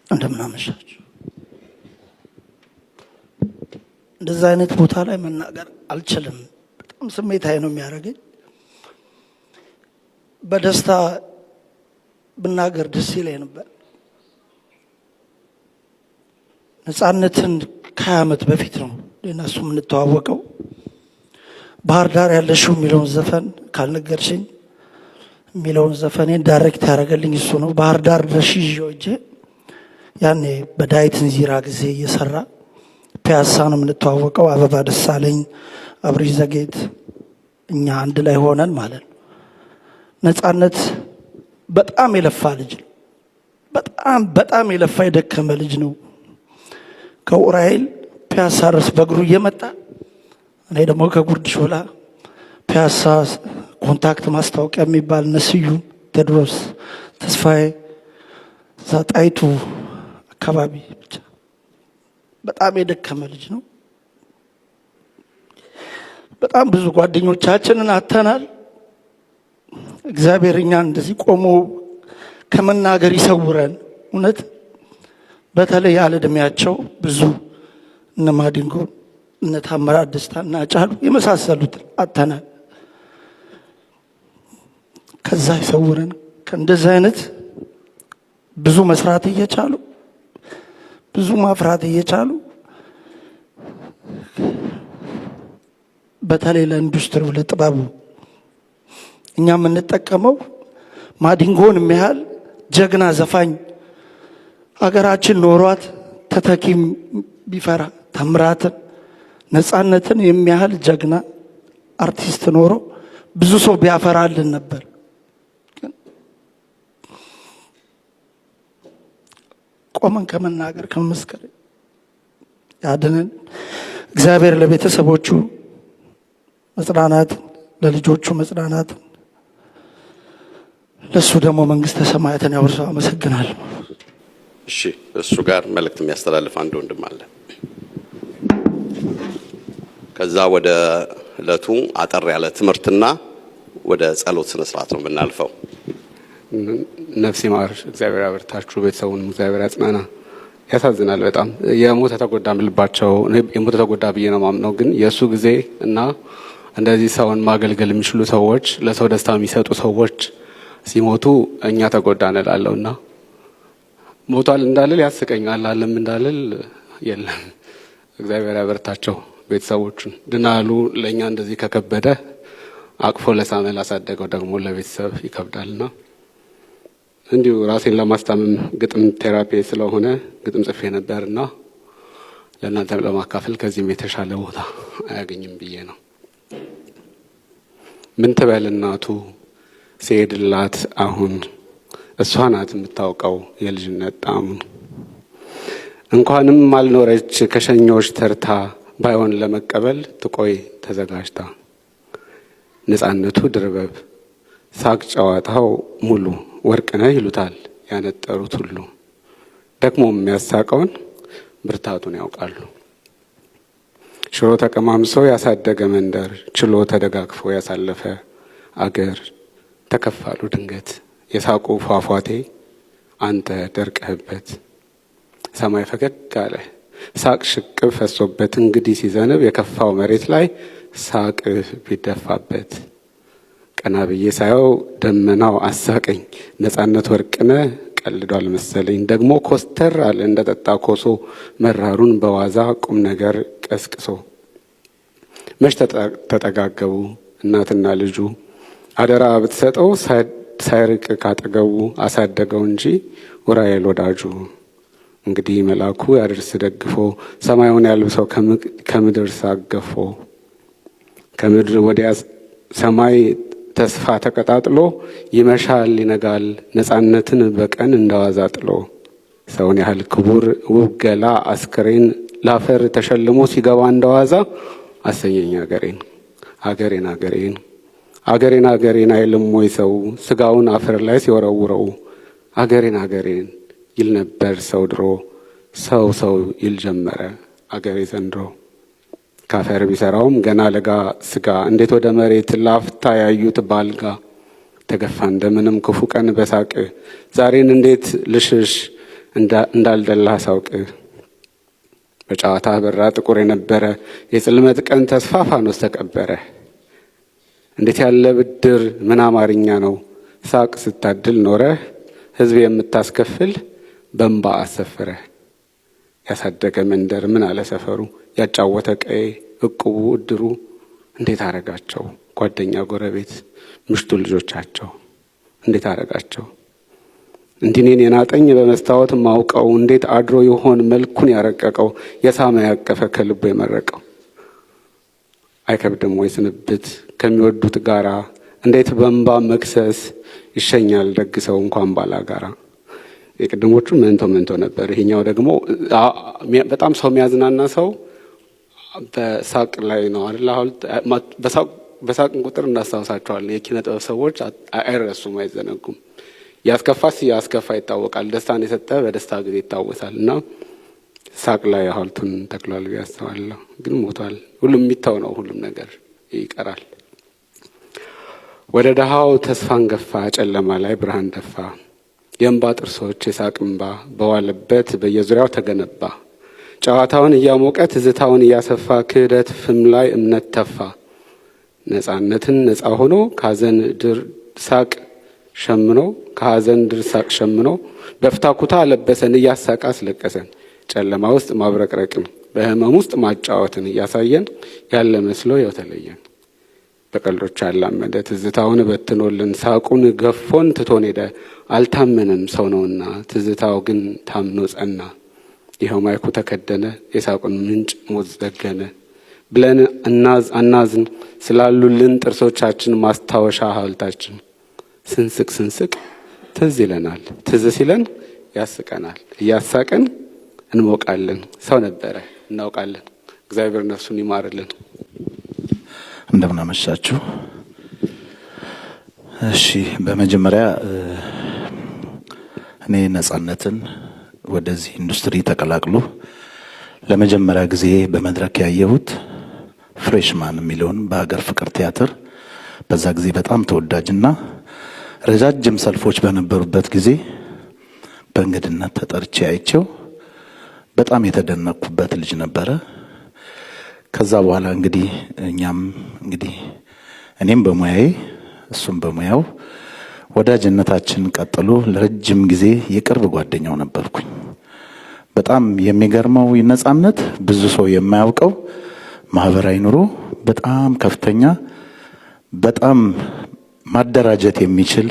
እንደምን አመሻችሁ። እንደዛ አይነት ቦታ ላይ መናገር አልችልም። በጣም ስሜታዊ ነው የሚያደርገኝ። በደስታ ብናገር ደስ ይለኝ ነበር። ነፃነትን ከ20 ዓመት በፊት ነው ለናሱ የምንተዋወቀው። ባህር ዳር ያለሽው የሚለውን ዘፈን ካልነገርሽኝ የሚለውን ዘፈኔን ዳይሬክት ያደረገልኝ እሱ ነው። ባህር ዳር ደሽጆጄ ያኔ በዳዊት እንዚራ ጊዜ እየሰራ ፒያሳ ነው የምንተዋወቀው። አበባ ደሳለኝ፣ አብሪ ዘጌት፣ እኛ አንድ ላይ ሆነን ማለት ነው። ነፃነት በጣም የለፋ ልጅ ነው። በጣም የለፋ የደከመ ልጅ ነው። ከኡራኤል ፒያሳ ድረስ በእግሩ እየመጣ እኔ ደግሞ ከጉርድ ሾላ ፒያሳ ኮንታክት ማስታወቂያ የሚባል ነስዩም፣ ቴድሮስ፣ ተስፋዬ፣ ዛጣይቱ አካባቢ ብቻ በጣም የደከመ ልጅ ነው። በጣም ብዙ ጓደኞቻችንን አተናል። እግዚአብሔር እኛን እንደዚህ ቆሞ ከመናገር ይሰውረን። እውነት በተለይ ያለ እድሜያቸው ብዙ እነ ማዲንጎ፣ እነ ታምራት ደስታ እና ጫሉ የመሳሰሉት አተናል። ከዛ ይሰውረን። ከእንደዚህ አይነት ብዙ መስራት እየቻሉ ብዙ ማፍራት እየቻሉ በተለይ ለኢንዱስትሪው ለጥበቡ እኛ የምንጠቀመው ማዲንጎን የሚያህል ጀግና ዘፋኝ አገራችን ኖሯት ተተኪም ቢፈራ ታምራትን ነፃነትን የሚያህል ጀግና አርቲስት ኖሮ ብዙ ሰው ቢያፈራልን ነበር። ቆመን ከመናገር ከመመስከር ያድነን እግዚአብሔር። ለቤተሰቦቹ መጽናናት፣ ለልጆቹ መጽናናት፣ ለሱ ደግሞ መንግስተ ሰማያትን ያወርሰው። አመሰግናለሁ። እሺ፣ እሱ ጋር መልእክት የሚያስተላልፍ አንድ ወንድም አለ። ከዛ ወደ እለቱ አጠር ያለ ትምህርትና ወደ ጸሎት ስነ ስርዓት ነው የምናልፈው። ነፍስ ይማር፣ እግዚአብሔር ያበርታችሁ፣ ቤተሰቡን እግዚአብሔር ያጽናና። ያሳዝናል በጣም የሞተ ተጎዳ ምልባቸው የሞተ ተጎዳ ብዬ ነው ማምነው። ግን የእሱ ጊዜ እና እንደዚህ ሰውን ማገልገል የሚችሉ ሰዎች፣ ለሰው ደስታ የሚሰጡ ሰዎች ሲሞቱ እኛ ተጎዳን እላለሁና ሞቷል እንዳልል ያስቀኛል፣ አለም እንዳልል የለም። እግዚአብሔር ያበርታቸው ቤተሰቦቹን። ድናሉ ለእኛ እንደዚህ ከከበደ አቅፎ ለሳመ ላሳደገው ደግሞ ለቤተሰብ ይከብዳልና እንዲሁ ራሴን ለማስታመም ግጥም ቴራፒ ስለሆነ ግጥም ጽፌ ነበርና ለእናንተም ለማካፈል ከዚህም የተሻለ ቦታ አያገኝም ብዬ ነው። ምን ትበል እናቱ ሲሄድላት አሁን እሷ ናት የምታውቀው የልጅነት ጣዕሙን። እንኳንም አልኖረች ከሸኞች ተርታ ባይሆን ለመቀበል ትቆይ ተዘጋጅታ። ነፃነቱ ድርበብ ሳቅ ጨዋታው ሙሉ ወርቅ ነህ ይሉታል ያነጠሩት ሁሉ። ደግሞ የሚያሳቀውን ብርታቱን ያውቃሉ። ሽሮ ተቀማምሶ ያሳደገ መንደር ችሎ ተደጋግፎ ያሳለፈ አገር ተከፋሉ ድንገት የሳቁ ፏፏቴ አንተ ደርቀህበት። ሰማይ ፈገግ አለ ሳቅ ሽቅብ ፈሶበት እንግዲህ ሲዘንብ የከፋው መሬት ላይ ሳቅ ቢደፋበት። ቀና ብዬ ሳየው ደመናው አሳቀኝ ነፃነት ወርቅነ ቀልዷል መሰለኝ። ደግሞ ኮስተር አለ እንደጠጣ ኮሶ መራሩን በዋዛ ቁም ነገር ቀስቅሶ። መች ተጠጋገቡ እናትና ልጁ አደራ ብትሰጠው ሳይርቅ ካጠገቡ አሳደገው እንጂ ኡራኤል ወዳጁ። እንግዲህ መልአኩ ያድርስ ደግፎ ሰማዩን ያልብሰው ከምድር ሳገፎ። ከምድር ወዲያ ሰማይ ተስፋ ተቀጣጥሎ ይመሻል ይነጋል ነፃነትን በቀን እንደዋዛ ጥሎ። ሰውን ያህል ክቡር ውብ ገላ አስከሬን ላፈር ተሸልሞ ሲገባ እንደዋዛ አሰኘኝ አገሬን አገሬን አገሬን አገሬን አገሬን አይልም ወይ ሰው ስጋውን አፈር ላይ ሲወረውረው። አገሬን አገሬን ይል ነበር ሰው ድሮ ሰው ይል ጀመረ አገሬ ዘንድሮ። ካፈር ቢሰራውም ገና ለጋ ስጋ እንዴት ወደ መሬት ላፍታ ያዩት ባልጋ። ተገፋ እንደምንም ክፉ ቀን በሳቅ ዛሬን እንዴት ልሽሽ እንዳልደላህ ሳውቅ በጨዋታ በራ ጥቁር የነበረ የጽልመት ቀን ተስፋ ፋኖስ ተቀበረ። እንዴት ያለ ብድር ምን አማርኛ ነው ሳቅ ስታድል ኖረህ ሕዝብ የምታስከፍል በእንባ አሰፍረህ። ያሳደገ መንደር ምን አለ ሰፈሩ ያጫወተ ቀዬ እቁቡ እድሩ እንዴት አረጋቸው ጓደኛ ጎረቤት ምሽቱ ልጆቻቸው እንዴት አረጋቸው። እንዲኔን የናጠኝ በመስታወት ማውቀው እንዴት አድሮ ይሆን መልኩን ያረቀቀው የሳመ ያቀፈ ከልቡ የመረቀው። አይከብድም ወይ ስንብት ከሚወዱት ጋራ እንዴት በእንባ መክሰስ ይሸኛል ደግ ሰው እንኳን ባላጋራ። የቅድሞቹ መንቶ ነበር። ይሄኛው ደግሞ በጣም ሰው የሚያዝናና ሰው በሳቅ ላይ ነው አይደል? በሳቅን ቁጥር እናስታውሳቸዋለን። የኪነ ጥበብ ሰዎች አይረሱም፣ አይዘነጉም። ያስከፋስ ያስከፋ ይታወቃል። ደስታን የሰጠ በደስታ ጊዜ ይታወሳል። እና ሳቅ ላይ ሐውልቱን ተክሏል ብዬ አስባለሁ። ግን ሞቷል። ሁሉም የሚታው ነው። ሁሉም ነገር ይቀራል። ወደ ደሃው ተስፋን ገፋ ጨለማ ላይ ብርሃን ደፋ። የእንባ ጥርሶች የሳቅ እንባ በዋለበት በየዙሪያው ተገነባ። ጨዋታውን እያሞቀ ትዝታውን እያሰፋ ክህደት ፍም ላይ እምነት ተፋ። ነፃነትን ነፃ ሆኖ ከሐዘን ድር ሳቅ ሸምኖ ከሐዘን ድር ሳቅ ሸምኖ በፍታኩታ ለበሰን እያሳቀ አስለቀሰን። ጨለማ ውስጥ ማብረቅረቅን በህመም ውስጥ ማጫወትን እያሳየን ያለ መስሎ ያው ተለየን። በቀልዶች አላመደ ትዝታውን በትኖልን ሳቁን ገፎን ትቶን ሄደ። አልታመነም ሰው ነውና ትዝታው ግን ታምኖ ጸና። ይኸው ማይኩ ተከደነ የሳቁን ምንጭ ሞት ዘገነ ብለን አናዝን ስላሉልን ጥርሶቻችን ማስታወሻ ሐውልታችን። ስንስቅ ትዝ ይለናል ትዝ ሲለን ያስቀናል እያሳቀን እንሞቃለን። ሰው ነበረ እናውቃለን። እግዚአብሔር ነፍሱን ይማርልን። እንደምን አመሻችሁ። እሺ በመጀመሪያ እኔ ነፃነትን ወደዚህ ኢንዱስትሪ ተቀላቅሎ ለመጀመሪያ ጊዜ በመድረክ ያየሁት ፍሬሽማን የሚለውን በሀገር ፍቅር ቲያትር በዛ ጊዜ በጣም ተወዳጅና ረጃጅም ሰልፎች በነበሩበት ጊዜ በእንግድነት ተጠርቼ አይቼው በጣም የተደነቅኩበት ልጅ ነበረ። ከዛ በኋላ እንግዲህ እኔም በሙያዬ እሱም በሙያው ወዳጅነታችን ቀጥሎ ለረጅም ጊዜ የቅርብ ጓደኛው ነበርኩኝ። በጣም የሚገርመው ነፃነት ብዙ ሰው የማያውቀው ማህበራዊ ኑሮ በጣም ከፍተኛ በጣም ማደራጀት የሚችል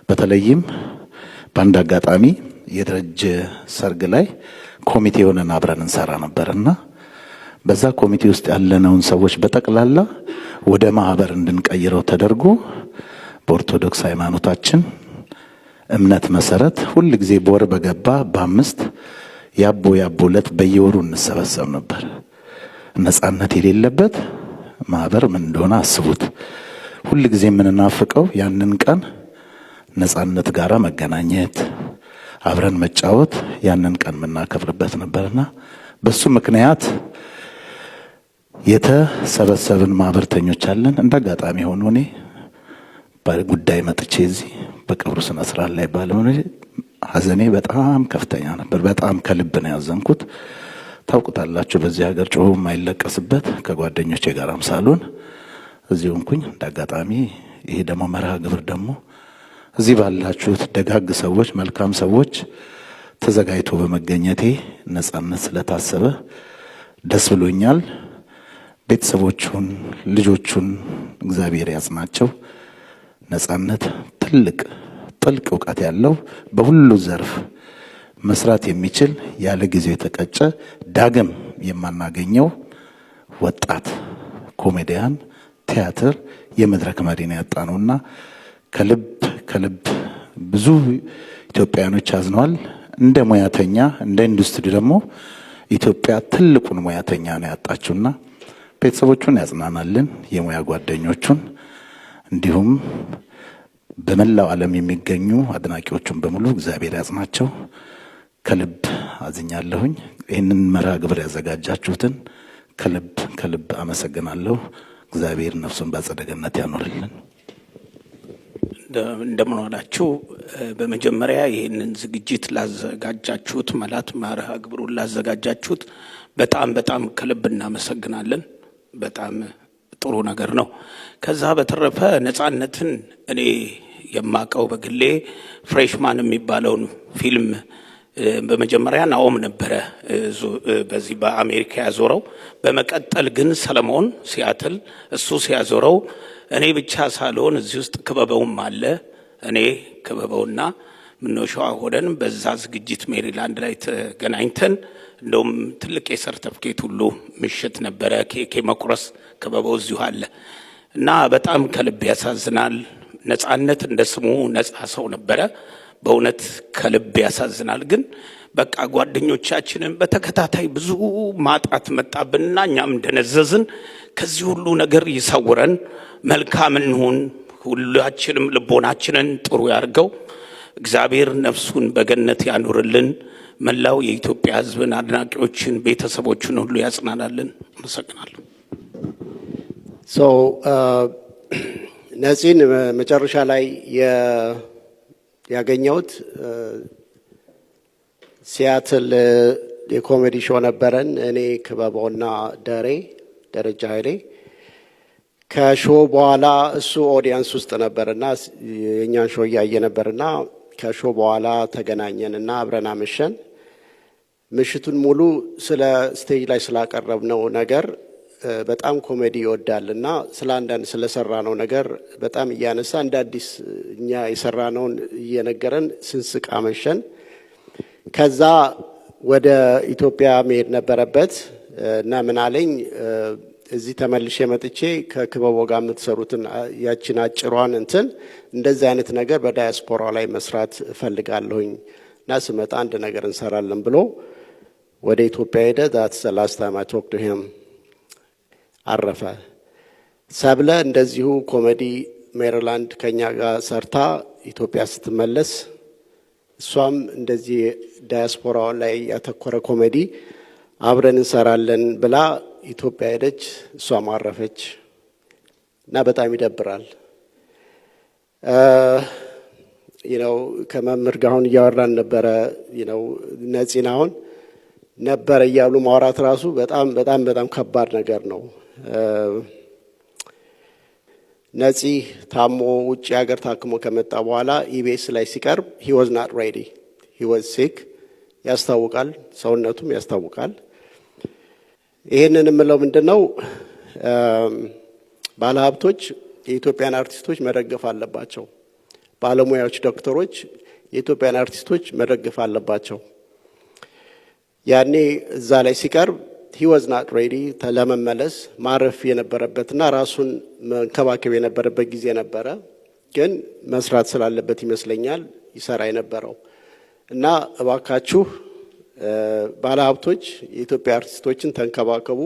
በተለይም በአንድ አጋጣሚ የደረጀ ሰርግ ላይ ኮሚቴ ሆነን አብረን እንሰራ ነበርና በዛ ኮሚቴ ውስጥ ያለነውን ሰዎች በጠቅላላ ወደ ማህበር እንድንቀይረው ተደርጎ በኦርቶዶክስ ሃይማኖታችን እምነት መሰረት ሁሉ ጊዜ በወር በገባ በ5 ያቦለት በየወሩ እንሰበሰብ ነበር። ነፃነት የሌለበት ማህበር ምን እንደሆነ አስቡት። ሁሉ ጊዜ የምንናፍቀው ያንን ቀን ነፃነት ጋራ መገናኘት አብረን መጫወት ያንን ቀን የምናከብርበት ነበርና በሱ ምክንያት የተሰበሰብን ማህበርተኞች አለን። እንዳጋጣሚ ሆኖ እኔ በጉዳይ መጥቼ እዚህ በቀብሩ ስነ ስርዓት ላይ ባልሆነ ሐዘኔ በጣም ከፍተኛ ነበር። በጣም ከልብ ነው ያዘንኩት። ታውቁታላችሁ በዚህ ሀገር ጮሁ የማይለቀስበት ከጓደኞቼ ጋራም ሳልሆን እዚህ ሆንኩኝ። እንዳጋጣሚ ይሄ ደግሞ መርሃ ግብር ደግሞ እዚህ ባላችሁት ደጋግ ሰዎች መልካም ሰዎች ተዘጋጅቶ በመገኘቴ ነፃነት ስለታሰበ ደስ ብሎኛል። ቤተሰቦቹን ልጆቹን እግዚአብሔር ያጽናቸው። ነፃነት ትልቅ ጥልቅ እውቀት ያለው በሁሉ ዘርፍ መስራት የሚችል ያለ ጊዜው የተቀጨ ዳግም የማናገኘው ወጣት ኮሜዲያን ቲያትር የመድረክ መሪን ያጣነውና ከልብ ብዙ ኢትዮጵያኖች አዝነዋል። እንደ ሙያተኛ እንደ ኢንዱስትሪ ደግሞ ኢትዮጵያ ትልቁን ሙያተኛ ነው ያጣችውና ቤተሰቦቹን ያጽናናልን፣ የሙያ ጓደኞቹን እንዲሁም በመላው ዓለም የሚገኙ አድናቂዎቹን በሙሉ እግዚአብሔር ያጽናቸው። ከልብ አዝኛለሁኝ። ይህንን መርሃ ግብር ያዘጋጃችሁትን ከልብ አመሰግናለሁ። እግዚአብሔር ነፍሱን በአጸደ ገነት ያኖርልን። እንደምን ዋላችሁ። በመጀመሪያ ይህንን ዝግጅት ላዘጋጃችሁት መላት መርሃ ግብሩን ላዘጋጃችሁት በጣም ከልብ እናመሰግናለን። በጣም ጥሩ ነገር ነው። ከዛ በተረፈ ነጻነትን እኔ የማቀው በግሌ ፍሬሽማን የሚባለውን ፊልም በመጀመሪያ ናኦም ነበረ በዚህ በአሜሪካ ያዞረው። በመቀጠል ግን ሰለሞን ሲያትል እሱ ሲያዞረው እኔ ብቻ ሳልሆን እዚህ ውስጥ ክበበውም አለ። እኔ ክበበውና ምንሾዋ ሆነን በዛ ዝግጅት ሜሪላንድ ላይ ተገናኝተን እንደውም ትልቅ የሰርተፍኬት ሁሉ ምሽት ነበረ። ኬኬ መቁረስ ክበበው እዚሁ አለ እና በጣም ከልብ ያሳዝናል። ነጻነት እንደ ስሙ ነጻ ሰው ነበረ። በእውነት ከልብ ያሳዝናል። ግን በቃ ጓደኞቻችንን በተከታታይ ብዙ ማጣት መጣብንና እኛም እንደነዘዝን። ከዚህ ሁሉ ነገር ይሰውረን፣ መልካም እንሁን፣ ሁላችንም ልቦናችንን ጥሩ ያርገው። እግዚአብሔር ነፍሱን በገነት ያኑርልን። መላው የኢትዮጵያ ሕዝብን፣ አድናቂዎችን፣ ቤተሰቦችን ሁሉ ያጽናናልን። አመሰግናለሁ። ነፂን መጨረሻ ላይ ያገኘሁት ሲያትል የኮሜዲ ሾው ነበረን። እኔ ክበበውና ደረጃ ኃይሌ ከሾው በኋላ እሱ ኦዲየንስ ውስጥ ነበርና የኛን ሾው እያየ ነበርና ከሾው በኋላ ተገናኘንና አብረን አመሸን። ምሽቱን ሙሉ ስለ ስቴጅ ላይ ስላቀረብነው ነገር በጣም ኮሜዲ ይወዳልና ስለ አንዳንድ ስለሰራነው ነገር በጣም እያነሳ እንደ አዲስ እኛ የሰራነውን እየነገረን ስንስቅ አመሸን። ከዛ ወደ ኢትዮጵያ መሄድ ነበረበት እና ምን አለኝ፣ እዚህ ተመልሼ መጥቼ ከክበቦ ጋር የምትሰሩትን ያችን አጭሯን እንደዚህ አይነት ነገር በዳያስፖራ ላይ መስራት እፈልጋለሁኝ እና ስመጣ አንድ ነገር እንሰራለን ብሎ ወደ ኢትዮጵያ ሄደ። that's the last time I talked to him። አረፈ። ሰብለ እንደዚሁ ኮሜዲ ሜሪላንድ ከኛ ጋር ሰርታ ኢትዮጵያ ስትመለስ እሷም እንደዚህ ዳያስፖራው ላይ ያተኮረ ኮሜዲ አብረን እንሰራለን ብላ ኢትዮጵያ ሄደች። እሷም አረፈች እና በጣም ይደብራል። ከመምህር ጋር አሁን እያወራን ነበረ። ነፂን አሁን ነበረ እያሉ ማውራት ራሱ በጣም ከባድ ነገር ነው። ነፂ ታሞ ውጭ ሀገር ታክሞ ከመጣ በኋላ ኢቢኤስ ላይ ሲቀርብ he was not ready, he was sick ያስታውቃል፣ ሰውነቱም ያስታውቃል። ይሄንን የምለው ምንድነው ባለሀብቶች የኢትዮጵያን አርቲስቶች መደገፍ አለባቸው። ባለሙያዎች፣ ዶክተሮች የኢትዮጵያን አርቲስቶች መደገፍ አለባቸው። ያኔ እዛ ላይ ሲቀርብ he was not ready ለመመለስ ማረፍ የነበረበትና ራሱን መንከባከብ የነበረበት ጊዜ ነበረ። ግን መስራት ስላለበት ይመስለኛል ይሰራ የነበረው እና እባካችሁ ባለሀብቶች የኢትዮጵያ አርቲስቶችን ተንከባከቡ።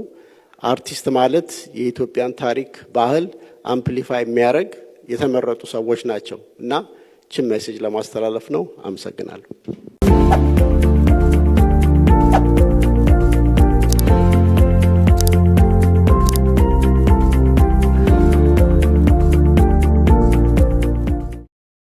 አርቲስት ማለት የኢትዮጵያን ታሪክ፣ ባህል አምፕሊፋይ የሚያደርግ የተመረጡ ሰዎች ናቸው እና ችን ሜሴጅ ለማስተላለፍ ነው። አመሰግናለሁ።